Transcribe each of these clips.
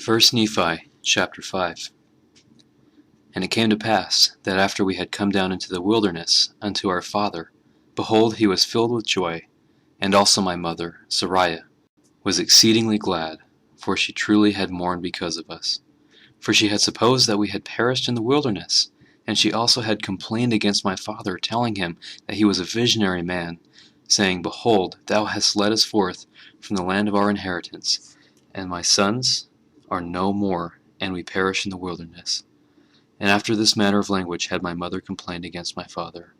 1 Nephi chapter 5. And it came to pass, that after we had come down into the wilderness unto our father, behold, he was filled with joy, and also my mother, Sariah, was exceedingly glad, for she truly had mourned because of us. For she had supposed that we had perished in the wilderness, and she also had complained against my father, telling him that he was a visionary man, saying, Behold, thou hast led us forth from the land of our inheritance, and my sons are no more, and we perish in the wilderness. And after this manner of language had my mother complained against my father.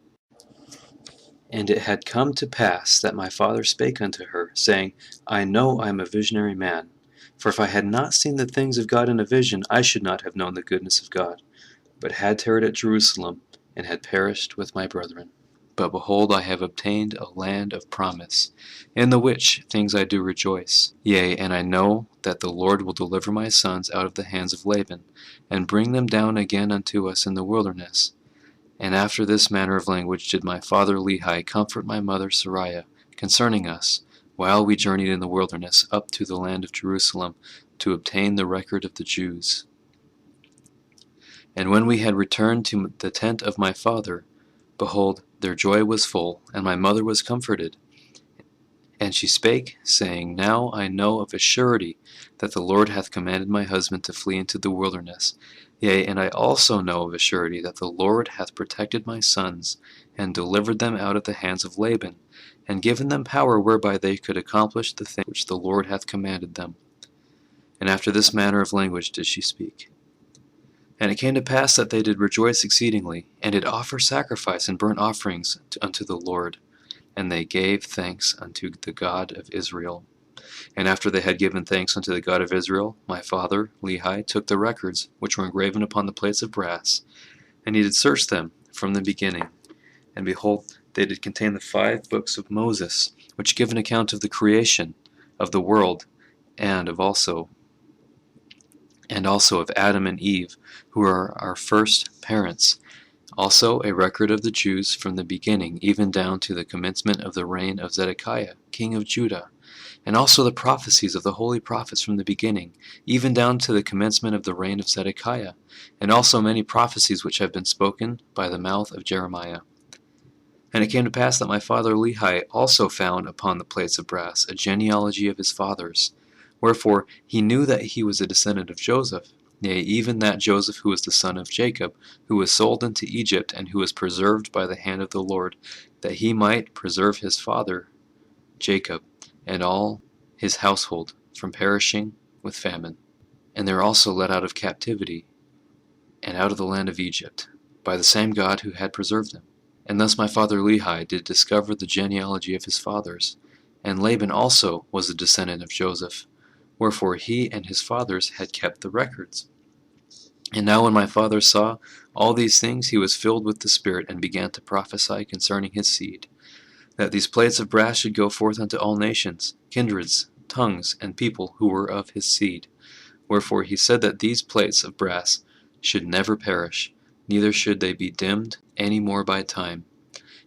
And it had come to pass that my father spake unto her, saying, I know I am a visionary man. For if I had not seen the things of God in a vision, I should not have known the goodness of God, but had tarried at Jerusalem, and had perished with my brethren. But behold, I have obtained a land of promise, in the which things I do rejoice. Yea, and I know that the Lord will deliver my sons out of the hands of Laban, and bring them down again unto us in the wilderness. And after this manner of language did my father Lehi comfort my mother Sariah concerning us, while we journeyed in the wilderness up to the land of Jerusalem, to obtain the record of the Jews. And when we had returned to the tent of my father, behold, their joy was full, and my mother was comforted. And she spake, saying, Now I know of a surety that the Lord hath commanded my husband to flee into the wilderness. Yea, and I also know of a surety that the Lord hath protected my sons, and delivered them out of the hands of Laban, and given them power whereby they could accomplish the thing which the Lord hath commanded them. And after this manner of language did she speak. And it came to pass that they did rejoice exceedingly, and did offer sacrifice and burnt offerings unto the Lord. And they gave thanks unto the God of Israel. And after they had given thanks unto the God of Israel, my father Lehi took the records which were engraven upon the plates of brass, and he did search them from the beginning. And behold, they did contain the 5 books of Moses, which give an account of the creation of the world, and also of Adam and Eve, who are our first parents. Also a record of the Jews from the beginning, even down to the commencement of the reign of Zedekiah, king of Judah. And also the prophecies of the holy prophets from the beginning, even down to the commencement of the reign of Zedekiah. And also many prophecies which have been spoken by the mouth of Jeremiah. And it came to pass that my father Lehi also found upon the plates of brass a genealogy of his fathers. Wherefore he knew that he was a descendant of Joseph, yea, even that Joseph who was the son of Jacob, who was sold into Egypt, and who was preserved by the hand of the Lord, that he might preserve his father Jacob, and all his household from perishing with famine. And they were also led out of captivity, and out of the land of Egypt, by the same God who had preserved them. And thus my father Lehi did discover the genealogy of his fathers. And Laban also was a descendant of Joseph, wherefore he and his fathers had kept the records. And now when my father saw all these things, he was filled with the Spirit, and began to prophesy concerning his seed, that these plates of brass should go forth unto all nations, kindreds, tongues, and people who were of his seed. Wherefore he said that these plates of brass should never perish, neither should they be dimmed any more by time.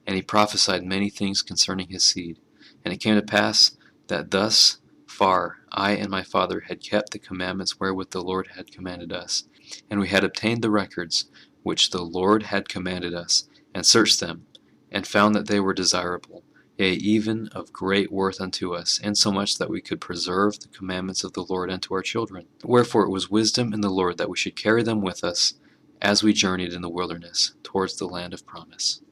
And he prophesied many things concerning his seed. And it came to pass that thus far I and my father had kept the commandments wherewith the Lord had commanded us. And we had obtained the records which the Lord had commanded us, and searched them, and found that they were desirable, yea, even of great worth unto us, insomuch that we could preserve the commandments of the Lord unto our children. Wherefore it was wisdom in the Lord that we should carry them with us, as we journeyed in the wilderness towards the land of promise.